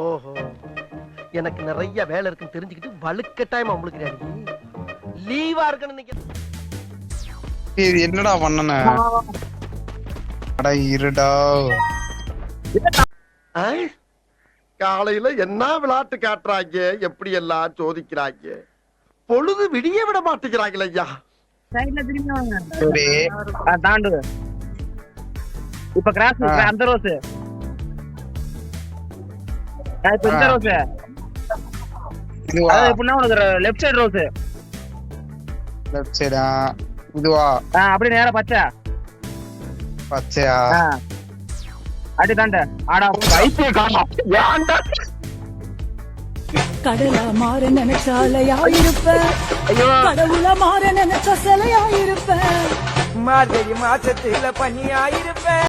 ஓஹோ, எனக்கு நிறைய வேலை இருக்குன்னு தெரிஞ்சுக்கிட்டு வலுக்கட்டாயமா உங்களுக்கு லீவா இருக்குன்னு இது என்னடா பண்ணன? அட இருடா. காலையில என்ன விளையாட்டு காட்டுறாங்க, எப்படி எல்லாம் சோதிக்கிறாங்க, பொழுது விடிய விட மாட்டேங்கிறாங்களே ஐயா. சரி தாண்டு இப்ப கிராஸ் அந்த ரோஸ் இப்ப இந்த ரோஸ் இதுவா? எப்படின்னா உனக்கு லெஃப்ட் சைடு ரோஸ் லெஃப்ட் சைடா? இதுவா? அப்படி நேரா பச்சை பச்சையா? அடி தாண்ட ஆடா பைத்திய காணோம். கடலை மாற நினைச்சாலையா இருப்ப, கடவுள மாற நினைச்ச சிலையா இருப்ப, மார்கழி மாசத்துல பனியாயிருப்ப.